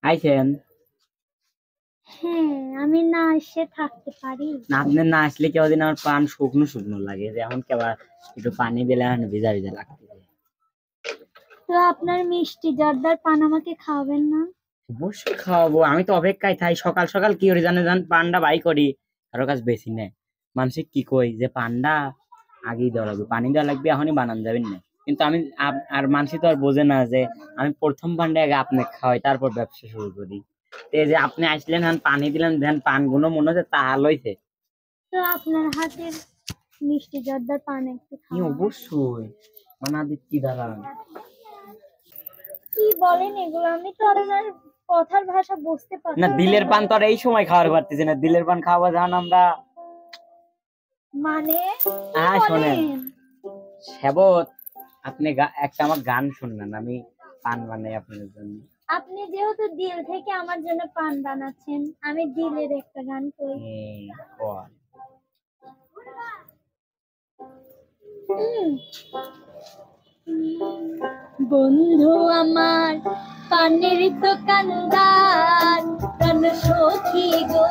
আইছেন? হ্যাঁ, আমি না এসে থাকতে পারি না, আপনি না আসলে কেউদিন আমার পান শুকনো শুকনো লাগে, যেমন কেবল একটু পানি দিলে এখন ভিজা ভিজা লাগতেছে। তো আপনার মিষ্টি জর্দার পান আমাকে খাওয়াবেন না? অবশ্যই খাওয়াবো, আমি তো অপেক্ষায় থাই। সকাল সকাল কি করে জানে পান্ডা বাই করি কারো কাছে বেশি নেই। মানুষে কি কই যে পান্ডা আগেই দেওয়া লাগবে, পানি দেওয়া লাগবে, এখনই বানান যাবেন না। কিন্তু আমি আর মানুষ তো আর বোঝে না যে আমি প্রথম পান্ডা আগে আপনি খাওয়াই, তারপর ব্যবসা শুরু করি। এই যে আপনি আসলেন, হ্যাঁ পানি দিলেন, দেন পান গুলো মনে হচ্ছে তা লইছে। তো আপনার হাতের মিষ্টি জর্দার পান একটু খাওয়াবেন? অবশ্যই বানা দিচ্ছি, দাঁড়ান। কি বলেন এগুলো? আমি তো আপনার কথার ভাষা বুঝতে পারছি না, দিলের পান তো আর এই সময় খাওয়ার পারতেছি না। দিলের পান খাওয়া যান আমরা মানে শোনেন সেবত, আপনি একটা আমার গান শুনলেন, আমি পান বানাই আপনার জন্য। আপনি যেহেতু দিল থেকে আমার জন্য পান বানাচ্ছেন, আমি দিলের একটা গান করি। বন্ধু আমার পানের দোকানদার, প্রাণ সখী গো।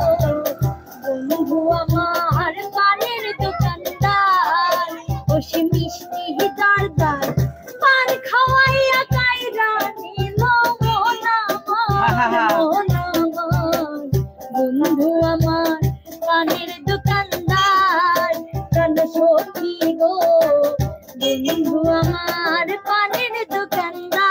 বন্ধু আমার পানের দোকানদার, বসে মিষ্টি জর্দার পান খাওয়াইয়া কাইরা নিল মন আমার। বন্ধু আমার পানের দোকানদার, প্রাণ সখী গো। বন্ধু আমার পানের দোকানদার।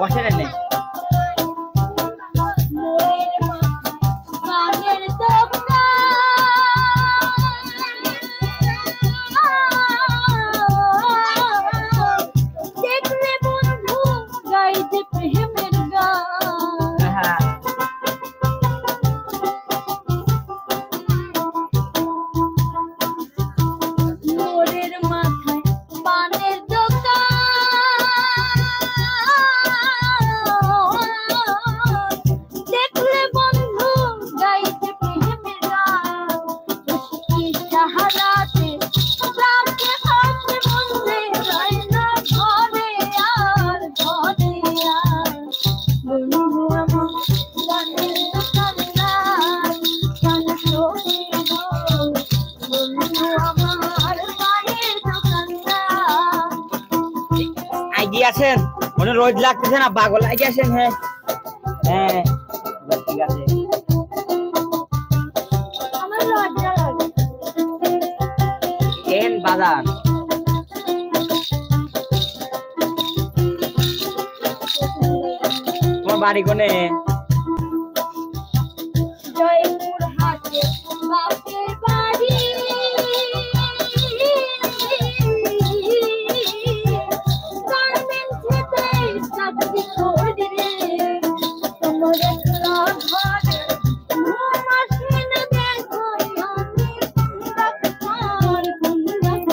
বসে নেই আসেন, মনে রোজ লাগতেছে না, পাগল আগে আসেন। হ্যাঁ হ্যাঁ ঠিক আছে। বাজার তোমার বাড়ি কোনে?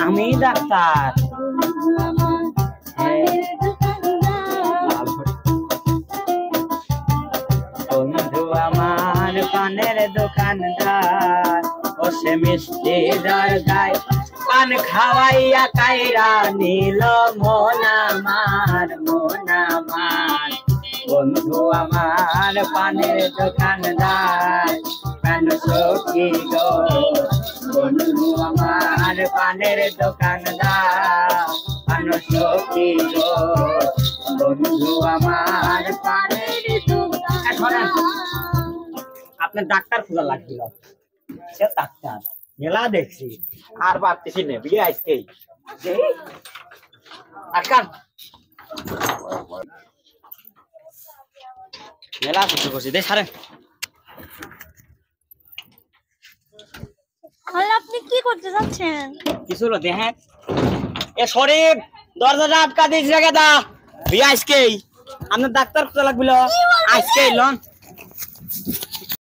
আমি ডাক্তার। বন্ধু আমার পানের দোকানদার, বসে মিষ্টি জর্দায় পান খাওয়াইয়া কাইরা নিল মন আমার, মন আমার। বন্ধু আমার পানের দোকানদার, প্রাণ সখী গো। বন্ধু আমার পানের দোকানদার, প্রাণ সখী গো। বন্ধু আমার পানের দোকানদার। আপনার ডাক্তার খোঁজা লাগছিল, সে ডাক্তার মেলা দেখছি আর পারতেছি না, বিয়ে আজকেই আটকান মেলা কিছু করছি দেখ সারেন। আপনি কি করতে যাচ্ছেন? কিছু হলো দেখেন, এ শরীফ দরজাটা আটকা দিয়েছি রেখে দা, বিয়ে আজকেই আপনার ডাক্তার খোঁজা লাগছিল আজকেই লন।